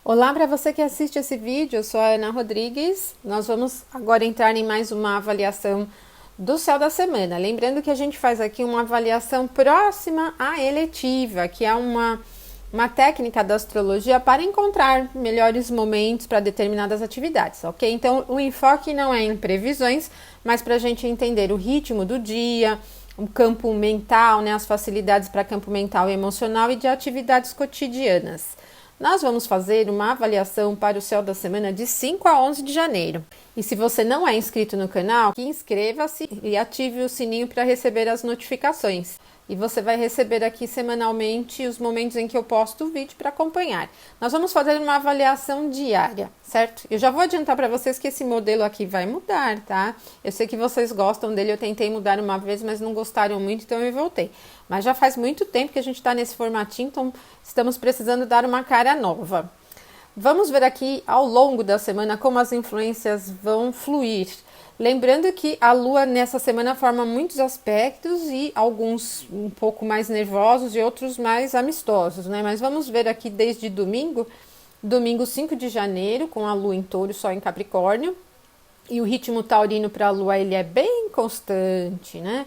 Olá para você que assiste esse vídeo, eu sou a Ana Rodrigues. Nós vamos agora entrar em mais uma avaliação do céu da semana. Lembrando que a gente faz aqui uma avaliação próxima à eletiva, que é uma técnica da astrologia para encontrar melhores momentos para determinadas atividades, ok? Então o enfoque não é em previsões, mas para a gente entender o ritmo do dia, o campo mental, né, as facilidades para campo mental e emocional e de atividades cotidianas. Nós vamos fazer uma avaliação para o céu da semana de 5 a 11 de janeiro. E se você não é inscrito no canal, inscreva-se e ative o sininho para receber as notificações. E você vai receber aqui semanalmente os momentos em que eu posto o vídeo para acompanhar. Nós vamos fazer uma avaliação diária, certo? Eu já vou adiantar para vocês que esse modelo aqui vai mudar, tá? Eu sei que vocês gostam dele, eu tentei mudar uma vez, mas não gostaram muito, então eu voltei. Mas já faz muito tempo que a gente está nesse formatinho, então estamos precisando dar uma cara nova. Vamos ver aqui ao longo da semana como as influências vão fluir. Lembrando que a Lua nessa semana forma muitos aspectos e alguns um pouco mais nervosos e outros mais amistosos, né? Mas vamos ver aqui desde domingo 5 de janeiro, com a Lua em Touro, Sol em Capricórnio. E o ritmo taurino para a Lua ele é bem constante, né?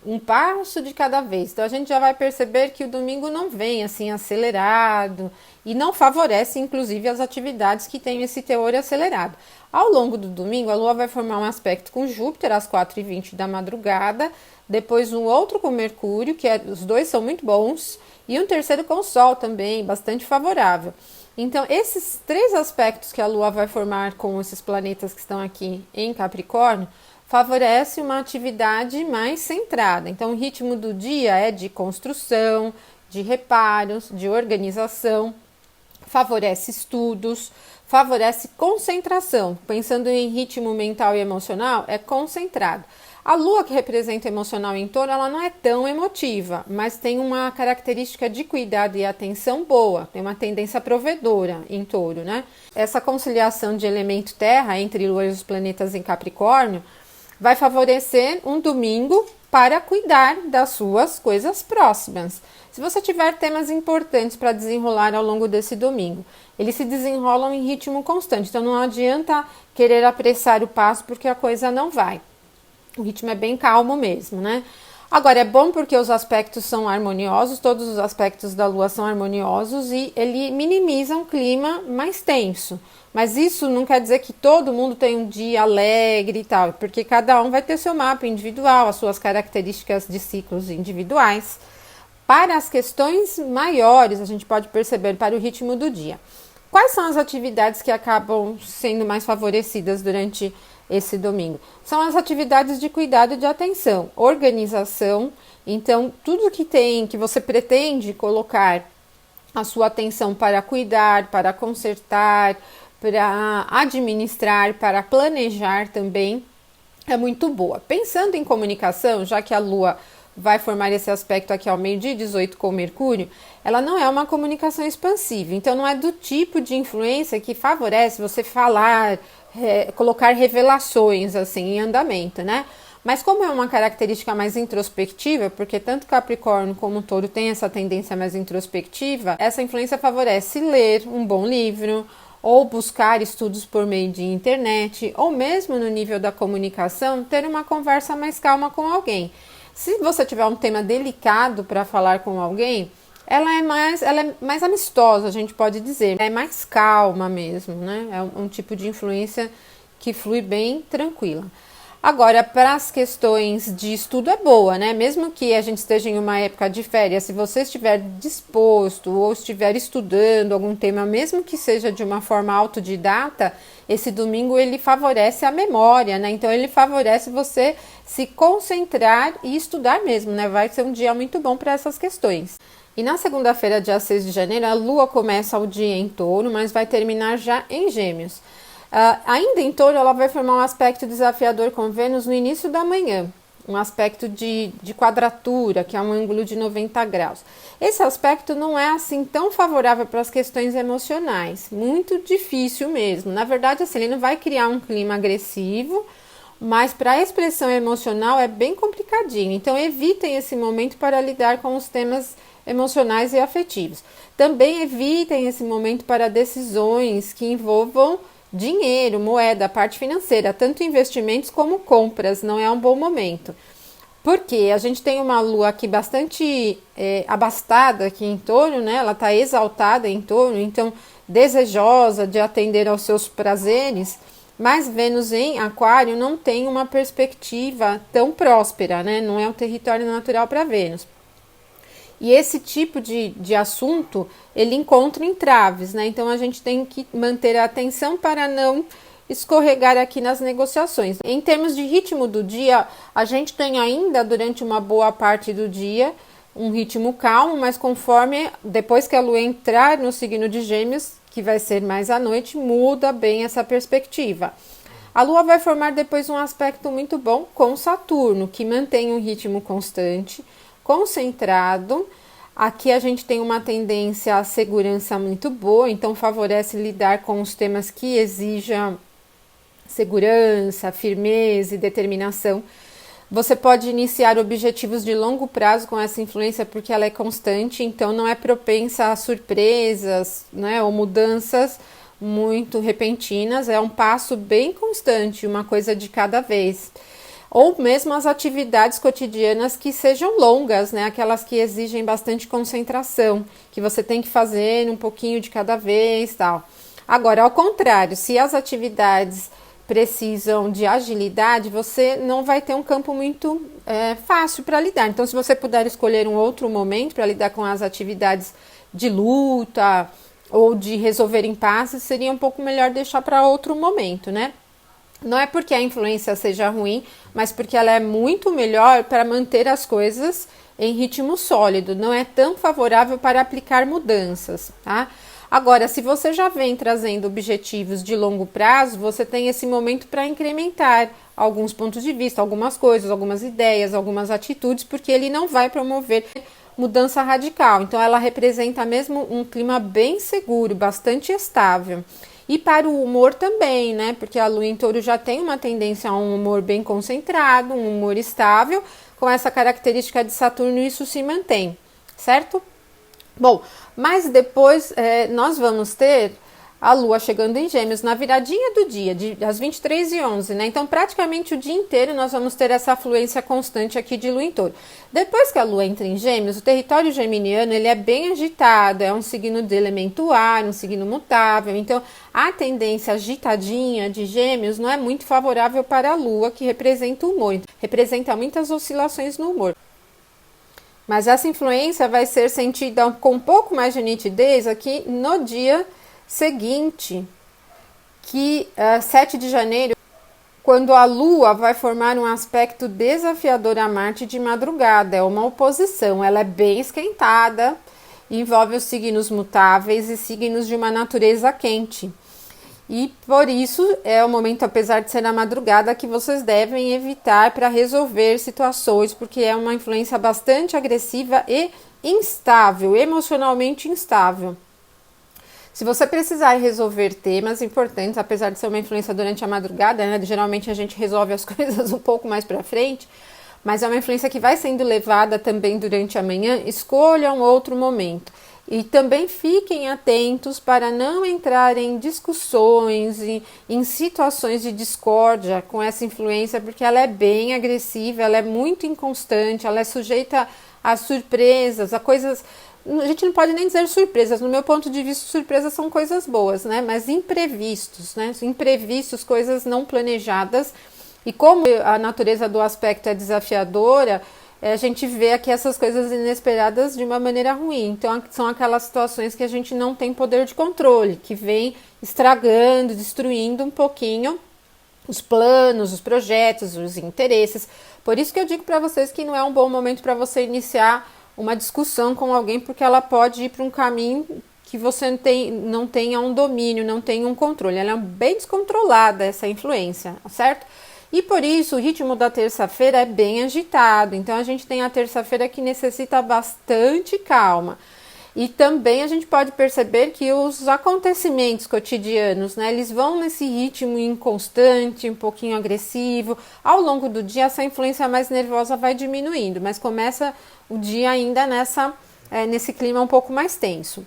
Um passo de cada vez. Então a gente já vai perceber que o domingo não vem assim acelerado e não favorece inclusive as atividades que têm esse teor acelerado. Ao longo do domingo a Lua vai formar um aspecto com Júpiter às 4h20 da madrugada, depois um outro com Mercúrio, os dois são muito bons, e um terceiro com o Sol também, bastante favorável. Então esses três aspectos que a Lua vai formar com esses planetas que estão aqui em Capricórnio favorece uma atividade mais centrada. Então, o ritmo do dia é de construção, de reparos, de organização, favorece estudos, favorece concentração. Pensando em ritmo mental e emocional, é concentrado. A Lua, que representa o emocional em Touro, ela não é tão emotiva, mas tem uma característica de cuidado e atenção boa, tem uma tendência provedora em Touro, né? Essa conciliação de elemento terra entre Lua e os planetas em Capricórnio vai favorecer um domingo para cuidar das suas coisas próximas. Se você tiver temas importantes para desenrolar ao longo desse domingo, eles se desenrolam em ritmo constante, então não adianta querer apressar o passo porque a coisa não vai. O ritmo é bem calmo mesmo, né? Agora, é bom porque os aspectos são harmoniosos, todos os aspectos da Lua são harmoniosos e ele minimiza um clima mais tenso. Mas isso não quer dizer que todo mundo tem um dia alegre e tal, porque cada um vai ter seu mapa individual, as suas características de ciclos individuais. Para as questões maiores, a gente pode perceber para o ritmo do dia. Quais são as atividades que acabam sendo mais favorecidas durante esse domingo? São as atividades de cuidado e de atenção, organização. Então, tudo que você pretende colocar a sua atenção para cuidar, para consertar, para administrar, para planejar também, é muito boa. Pensando em comunicação, já que a Lua vai formar esse aspecto aqui ao meio-dia 18 com Mercúrio, ela não é uma comunicação expansiva, então não é do tipo de influência que favorece você falar, colocar revelações assim em andamento, né? Mas como é uma característica mais introspectiva, porque tanto Capricórnio como Touro tem essa tendência mais introspectiva, essa influência favorece ler um bom livro, ou buscar estudos por meio de internet, ou mesmo no nível da comunicação, ter uma conversa mais calma com alguém. Se você tiver um tema delicado para falar com alguém, ela é mais amistosa, a gente pode dizer, é mais calma mesmo, né? É um tipo de influência que flui bem tranquila. Agora, para as questões de estudo é boa, né? Mesmo que a gente esteja em uma época de férias, se você estiver disposto ou estiver estudando algum tema, mesmo que seja de uma forma autodidata, esse domingo ele favorece a memória, né? Então ele favorece você se concentrar e estudar mesmo, né? Vai ser um dia muito bom para essas questões. E na segunda-feira, dia 6 de janeiro, a Lua começa o dia em Touro, mas vai terminar já em Gêmeos. Ainda em Touro, ela vai formar um aspecto desafiador com Vênus no início da manhã, um aspecto de quadratura, que é um ângulo de 90 graus. Esse aspecto não é assim tão favorável para as questões emocionais, muito difícil mesmo. Na verdade, assim, ele não vai criar um clima agressivo, mas para a expressão emocional é bem complicadinho. Então, evitem esse momento para lidar com os temas emocionais e afetivos. Também evitem esse momento para decisões que envolvam dinheiro, moeda, parte financeira, tanto investimentos como compras, não é um bom momento. Porque a gente tem uma lua aqui bastante abastada aqui em Touro, né? Ela está exaltada em Touro, então desejosa de atender aos seus prazeres, mas Vênus em Aquário não tem uma perspectiva tão próspera, né? Não é um território natural para Vênus. E esse tipo de assunto, ele encontra entraves, né? Então a gente tem que manter a atenção para não escorregar aqui nas negociações. Em termos de ritmo do dia, a gente tem ainda durante uma boa parte do dia um ritmo calmo, mas conforme depois que a lua entrar no signo de Gêmeos, que vai ser mais à noite, muda bem essa perspectiva. A lua vai formar depois um aspecto muito bom com Saturno, que mantém um ritmo constante, concentrado. Aqui a gente tem uma tendência à segurança muito boa, então favorece lidar com os temas que exijam segurança, firmeza e determinação. Você pode iniciar objetivos de longo prazo com essa influência porque ela é constante, então não é propensa a surpresas, né, ou mudanças muito repentinas, é um passo bem constante, uma coisa de cada vez. Ou mesmo as atividades cotidianas que sejam longas, né, aquelas que exigem bastante concentração, que você tem que fazer um pouquinho de cada vez, tal. Agora, ao contrário, se as atividades precisam de agilidade, você não vai ter um campo muito fácil para lidar. Então, se você puder escolher um outro momento para lidar com as atividades de luta ou de resolver impasses, seria um pouco melhor deixar para outro momento, né? Não é porque a influência seja ruim, mas porque ela é muito melhor para manter as coisas em ritmo sólido, não é tão favorável para aplicar mudanças, tá? Agora, se você já vem trazendo objetivos de longo prazo, você tem esse momento para incrementar alguns pontos de vista, algumas coisas, algumas ideias, algumas atitudes, porque ele não vai promover mudança radical. Então, ela representa mesmo um clima bem seguro, bastante estável. E para o humor também, né? Porque a lua em Touro já tem uma tendência a um humor bem concentrado, um humor estável. Com essa característica de Saturno, isso se mantém, certo? Bom, mas depois nós vamos ter a lua chegando em Gêmeos na viradinha do dia, às 23h11, né? Então, praticamente o dia inteiro nós vamos ter essa fluência constante aqui de lua em Touro. Depois que a lua entra em Gêmeos, o território geminiano, ele é bem agitado, é um signo de elemento ar, um signo mutável. Então, a tendência agitadinha de Gêmeos não é muito favorável para a lua, que representa o humor, representa muitas oscilações no humor. Mas essa influência vai ser sentida com um pouco mais de nitidez aqui no dia seguinte, que 7 de janeiro, quando a Lua vai formar um aspecto desafiador a Marte de madrugada. É uma oposição, ela é bem esquentada, envolve os signos mutáveis e signos de uma natureza quente. E por isso é o momento, apesar de ser na madrugada, que vocês devem evitar para resolver situações, porque é uma influência bastante agressiva e instável, emocionalmente instável. Se você precisar resolver temas importantes, apesar de ser uma influência durante a madrugada, né, geralmente a gente resolve as coisas um pouco mais para frente, mas é uma influência que vai sendo levada também durante a manhã, escolha um outro momento. E também fiquem atentos para não entrar em discussões e em situações de discórdia com essa influência, porque ela é bem agressiva, ela é muito inconstante, ela é sujeita a surpresas, a coisas... A gente não pode nem dizer surpresas, no meu ponto de vista, surpresas são coisas boas, né? Mas imprevistos, né? Imprevistos, coisas não planejadas. E como a natureza do aspecto é desafiadora, a gente vê aqui essas coisas inesperadas de uma maneira ruim. Então, são aquelas situações que a gente não tem poder de controle, que vem estragando, destruindo um pouquinho os planos, os projetos, os interesses. Por isso que eu digo para vocês que não é um bom momento para você iniciar uma discussão com alguém, porque ela pode ir para um caminho que você não tenha um domínio, não tenha um controle. Ela é bem descontrolada, essa influência, certo? E por isso o ritmo da terça-feira é bem agitado. Então a gente tem a terça-feira que necessita bastante calma. E também a gente pode perceber que os acontecimentos cotidianos, né, eles vão nesse ritmo inconstante, um pouquinho agressivo. Ao longo do dia, essa influência mais nervosa vai diminuindo, mas começa o dia ainda nessa nesse clima um pouco mais tenso.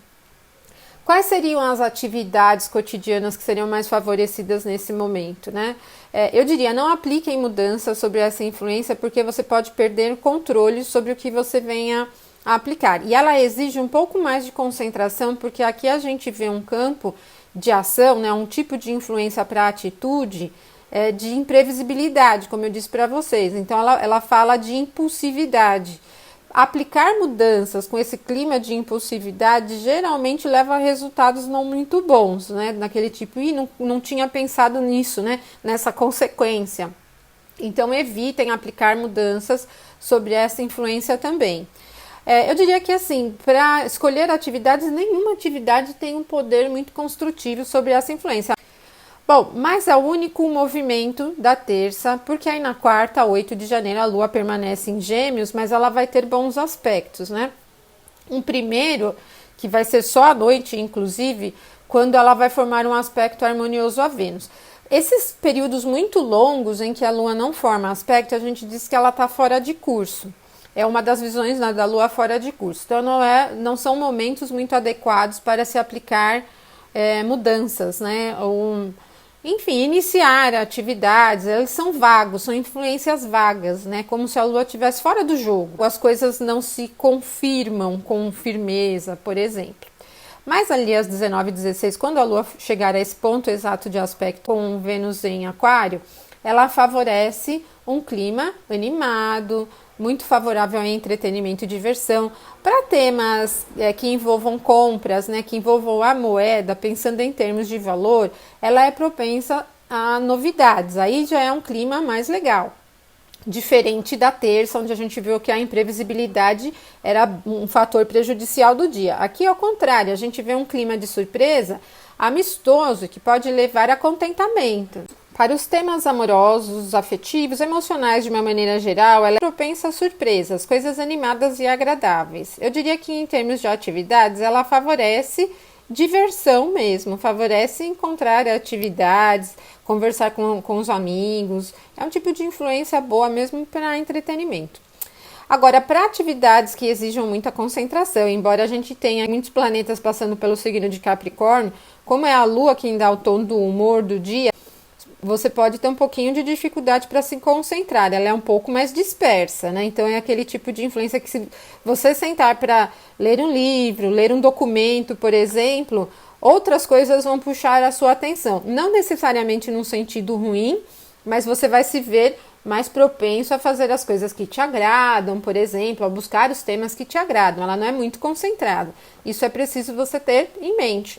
Quais seriam as atividades cotidianas que seriam mais favorecidas nesse momento, né? Eu diria, não apliquem mudanças sobre essa influência, porque você pode perder controle sobre o que você venha a aplicar. E ela exige um pouco mais de concentração, porque aqui a gente vê um campo de ação, né? Um tipo de influência para a atitude de imprevisibilidade, como eu disse para vocês. Então, ela fala de impulsividade. Aplicar mudanças com esse clima de impulsividade geralmente leva a resultados não muito bons, né? Naquele tipo, não tinha pensado nisso, né? Nessa consequência. Então, evitem aplicar mudanças sobre essa influência também. Eu diria que, assim, para escolher atividades, nenhuma atividade tem um poder muito construtivo sobre essa influência. Bom, mas é o único movimento da terça, porque aí na quarta, 8 de janeiro, a Lua permanece em Gêmeos, mas ela vai ter bons aspectos, né? Um primeiro, que vai ser só à noite, inclusive, quando ela vai formar um aspecto harmonioso a Vênus. Esses períodos muito longos em que a Lua não forma aspecto, a gente diz que ela está fora de curso. É uma das visões, né, da Lua fora de curso. Então, não são momentos muito adequados para se aplicar mudanças, né? Enfim, iniciar atividades, eles são vagos, são influências vagas, né? Como se a Lua estivesse fora do jogo. As coisas não se confirmam com firmeza, por exemplo. Mas ali às 19h16, quando a Lua chegar a esse ponto exato de aspecto com Vênus em Aquário, ela favorece um clima animado, muito favorável a entretenimento e diversão. Para temas que envolvam compras, né, que envolvam a moeda, pensando em termos de valor, ela é propensa a novidades. Aí já é um clima mais legal. Diferente da terça, onde a gente viu que a imprevisibilidade era um fator prejudicial do dia. Aqui, ao contrário, a gente vê um clima de surpresa amistoso que pode levar a contentamento. Para os temas amorosos, afetivos, emocionais de uma maneira geral, ela é propensa a surpresas, coisas animadas e agradáveis. Eu diria que em termos de atividades, ela favorece diversão mesmo, favorece encontrar atividades, conversar com os amigos. É um tipo de influência boa mesmo para entretenimento. Agora, para atividades que exijam muita concentração, embora a gente tenha muitos planetas passando pelo signo de Capricórnio, como é a Lua quem dá o tom do humor do dia, você pode ter um pouquinho de dificuldade para se concentrar, ela é um pouco mais dispersa, né? Então é aquele tipo de influência que, se você sentar para ler um livro, ler um documento, por exemplo, outras coisas vão puxar a sua atenção. Não necessariamente num sentido ruim, mas você vai se ver mais propenso a fazer as coisas que te agradam, por exemplo, a buscar os temas que te agradam. Ela não é muito concentrada. Isso é preciso você ter em mente.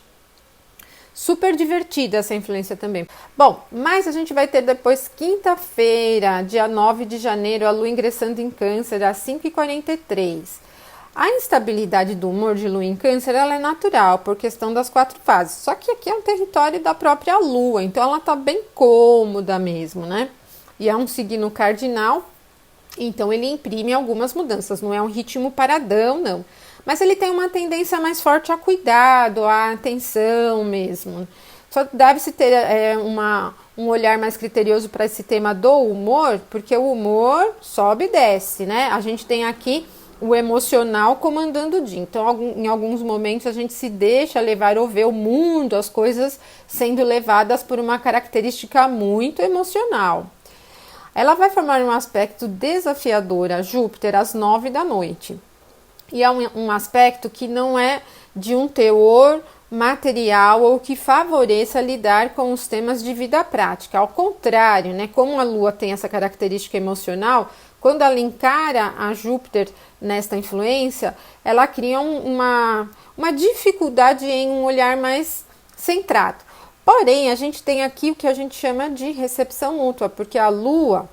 Super divertida essa influência também. Bom, mas a gente vai ter depois quinta-feira, dia 9 de janeiro, a Lua ingressando em Câncer às 5h43. A instabilidade do humor de Lua em Câncer, ela é natural, por questão das 4 fases. Só que aqui é um território da própria Lua, então ela tá bem cômoda mesmo, né? E é um signo cardinal, então ele imprime algumas mudanças, não é um ritmo paradão, não. Mas ele tem uma tendência mais forte a cuidado, a atenção mesmo. Só deve-se ter um olhar mais criterioso para esse tema do humor, porque o humor sobe e desce, né? A gente tem aqui o emocional comandando o dia. Então, em alguns momentos, a gente se deixa levar ou ver o mundo, as coisas sendo levadas por uma característica muito emocional. Ela vai formar um aspecto desafiador a Júpiter às 9 da noite. E é um aspecto que não é de um teor material ou que favoreça lidar com os temas de vida prática. Ao contrário, né, como a Lua tem essa característica emocional, quando ela encara a Júpiter nesta influência, ela cria uma dificuldade em um olhar mais centrado. Porém, a gente tem aqui o que a gente chama de recepção mútua, porque a Lua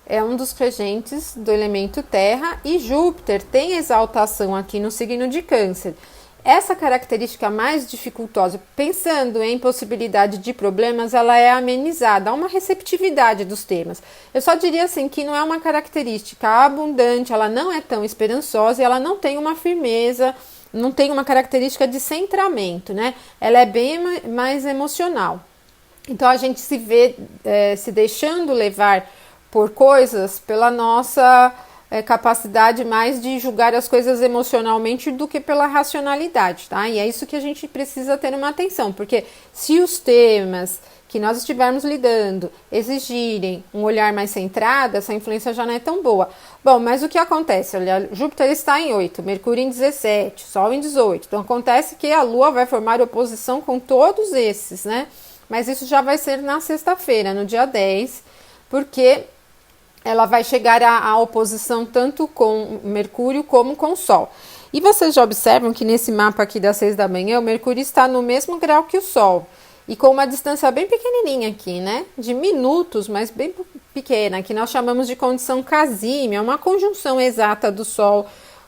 é um dos regentes do elemento terra e Júpiter tem exaltação aqui no signo de Câncer. Essa característica mais dificultosa, pensando em possibilidade de problemas, ela é amenizada, há uma receptividade dos temas. Eu só diria assim que não é uma característica abundante, ela não é tão esperançosa e ela não tem uma firmeza, não tem uma característica de centramento, né? Ela é bem mais emocional. Então a gente se vê se deixando levar por coisas pela nossa capacidade mais de julgar as coisas emocionalmente do que pela racionalidade, tá? E é isso que a gente precisa ter uma atenção, porque se os temas que nós estivermos lidando exigirem um olhar mais centrado, essa influência já não é tão boa. Bom, mas o que acontece? Olha, Júpiter está em 8, Mercúrio em 17, Sol em 18. Então acontece que a Lua vai formar oposição com todos esses, né? Mas isso já vai ser na sexta-feira, no dia 10, porque ela vai chegar à oposição tanto com Mercúrio como com o Sol. E vocês já observam que nesse mapa aqui das 6 da manhã, o Mercúrio está no mesmo grau que o Sol. E com uma distância bem pequenininha aqui, né? De minutos, mas bem pequena, que nós chamamos de condição casímia, uma conjunção exata do Sol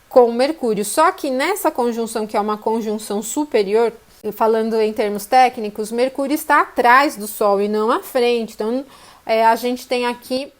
com o Mercúrio. Só que nessa conjunção, que é uma conjunção superior, falando em termos técnicos, Mercúrio está atrás do Sol e não à frente. Então, a gente tem aqui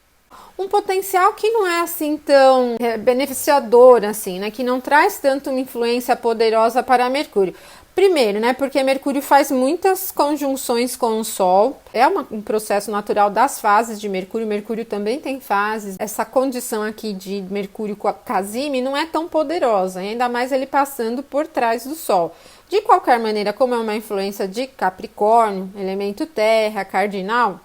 um potencial que não é assim tão beneficiador, assim, né? Que não traz tanto uma influência poderosa para Mercúrio. Primeiro, né, porque Mercúrio faz muitas conjunções com o Sol, é um processo natural das fases de Mercúrio, Mercúrio também tem fases, essa condição aqui de Mercúrio casime não é tão poderosa, ainda mais ele passando por trás do Sol. De qualquer maneira, como é uma influência de Capricórnio, elemento terra, cardinal,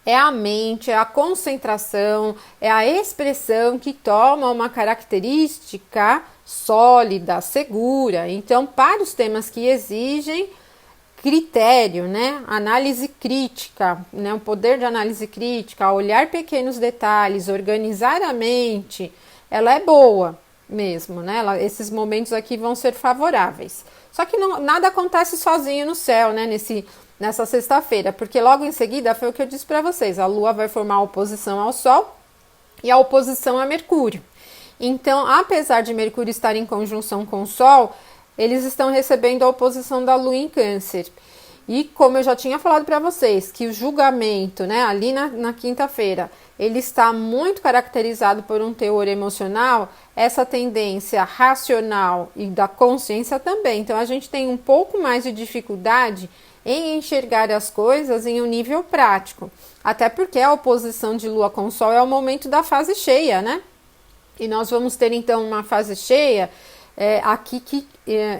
é a mente, é a concentração, é a expressão que toma uma característica sólida, segura. Então, para os temas que exigem critério, né, análise crítica, né, o poder de análise crítica, olhar pequenos detalhes, organizar a mente, ela é boa mesmo, né? Esses momentos aqui vão ser favoráveis. Só que nada acontece sozinho no céu, né, nessa sexta-feira, porque logo em seguida foi o que eu disse para vocês, a Lua vai formar a oposição ao Sol e a oposição a Mercúrio. Então, apesar de Mercúrio estar em conjunção com o Sol, eles estão recebendo a oposição da Lua em Câncer. E como eu já tinha falado para vocês, que o julgamento, né, ali na quinta-feira, ele está muito caracterizado por um teor emocional, essa tendência racional e da consciência também. Então, a gente tem um pouco mais de dificuldade em enxergar as coisas em um nível prático. Até porque a oposição de Lua com Sol é o momento da fase cheia, né? E nós vamos ter então uma fase cheia aqui que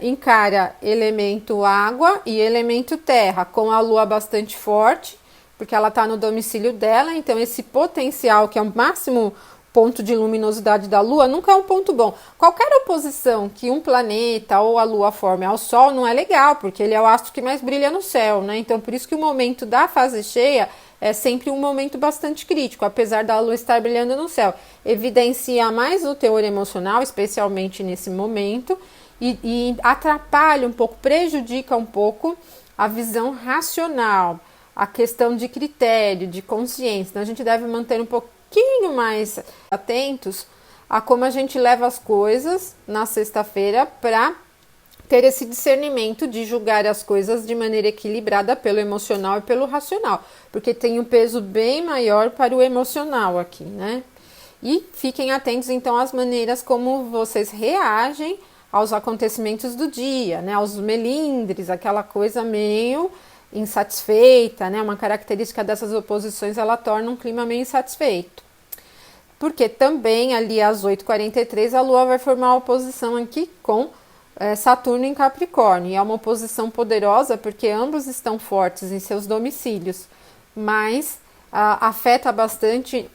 encara elemento água e elemento terra, com a Lua bastante forte, porque ela está no domicílio dela, então esse potencial, que é o máximo ponto de luminosidade da Lua, nunca é um ponto bom. Qualquer oposição que um planeta ou a Lua forme ao Sol não é legal, porque ele é o astro que mais brilha no céu, né? Então por isso que o momento da fase cheia é sempre um momento bastante crítico, apesar da Lua estar brilhando no céu. Evidencia mais o teor emocional, especialmente nesse momento, e atrapalha um pouco, prejudica um pouco a visão racional, a questão de critério, de consciência. Então a gente deve manter um pouquinho mais atentos a como a gente leva as coisas na sexta-feira para ter esse discernimento de julgar as coisas de maneira equilibrada pelo emocional e pelo racional, porque tem um peso bem maior para o emocional aqui, né? E fiquem atentos então às maneiras como vocês reagem aos acontecimentos do dia, né? Aos melindres, aquela coisa meio insatisfeita, né? Uma característica dessas oposições, ela torna um clima meio insatisfeito. Porque também ali às 8h43 a Lua vai formar uma oposição aqui com Saturno em Capricórnio, e é uma oposição poderosa porque ambos estão fortes em seus domicílios, mas afeta bastante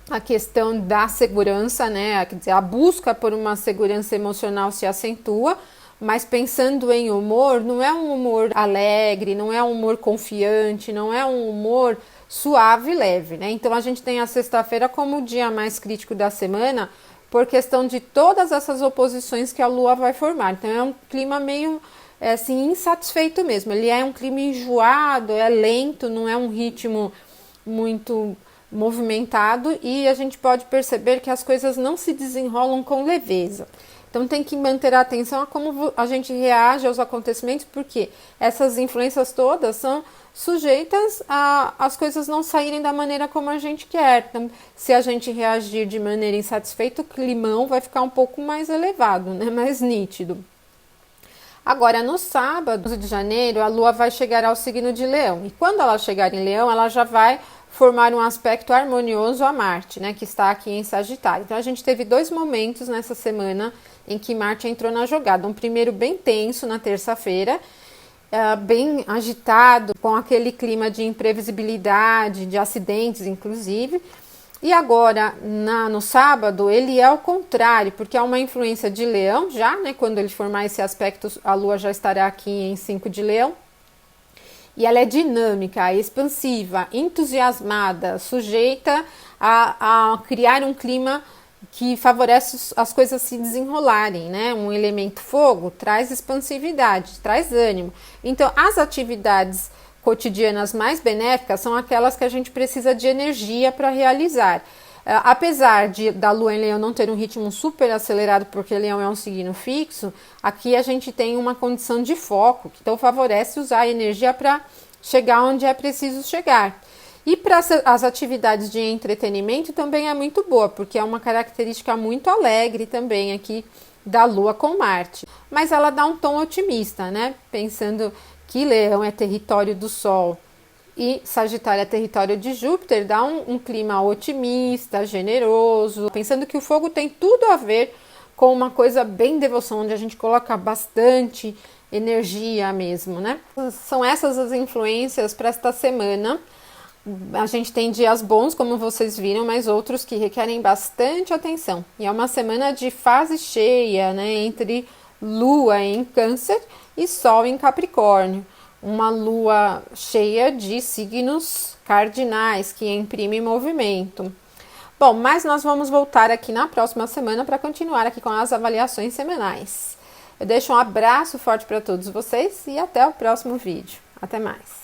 a questão da segurança, né? Quer dizer, a busca por uma segurança emocional se acentua, mas pensando em humor, não é um humor alegre, não é um humor confiante, não é um humor suave e leve, né? Então a gente tem a sexta-feira como o dia mais crítico da semana, por questão de todas essas oposições que a Lua vai formar. Então é um clima meio assim, insatisfeito mesmo. Ele é um clima enjoado, é lento, não é um ritmo muito movimentado, e a gente pode perceber que as coisas não se desenrolam com leveza. Então tem que manter a atenção a como a gente reage aos acontecimentos, porque essas influências todas são sujeitas a as coisas não saírem da maneira como a gente quer. Então, se a gente reagir de maneira insatisfeita, o climão vai ficar um pouco mais elevado, né? Mais nítido. Agora, no sábado, 12 de janeiro, a Lua vai chegar ao signo de Leão. E quando ela chegar em Leão, ela já vai formar um aspecto harmonioso a Marte, né, que está aqui em Sagitário. Então a gente teve 2 momentos nessa semana em que Marte entrou na jogada. Um primeiro bem tenso na terça-feira, bem agitado, com aquele clima de imprevisibilidade, de acidentes inclusive. E agora, no sábado, ele é ao contrário, porque há uma influência de Leão já, né? Quando ele formar esse aspecto, a Lua já estará aqui em 5 de Leão. E ela é dinâmica, expansiva, entusiasmada, sujeita a criar um clima que favorece as coisas se desenrolarem, né? Um elemento fogo traz expansividade, traz ânimo. Então, as atividades cotidianas mais benéficas são aquelas que a gente precisa de energia para realizar. Apesar da Lua em Leão não ter um ritmo super acelerado, porque Leão é um signo fixo, aqui a gente tem uma condição de foco, que então favorece usar a energia para chegar onde é preciso chegar. E para as atividades de entretenimento também é muito boa, porque é uma característica muito alegre também aqui da Lua com Marte. Mas ela dá um tom otimista, né? Pensando que Leão é território do Sol e Sagitário é território de Júpiter, dá um clima otimista, generoso, pensando que o fogo tem tudo a ver com uma coisa bem devoção, onde a gente coloca bastante energia mesmo, né? São essas as influências para esta semana. A gente tem dias bons, como vocês viram, mas outros que requerem bastante atenção. E é uma semana de fase cheia, né, entre Lua em Câncer e Sol em Capricórnio. Uma lua cheia de signos cardinais que imprime movimento. Bom, mas nós vamos voltar aqui na próxima semana para continuar aqui com as avaliações semanais. Eu deixo um abraço forte para todos vocês e até o próximo vídeo. Até mais!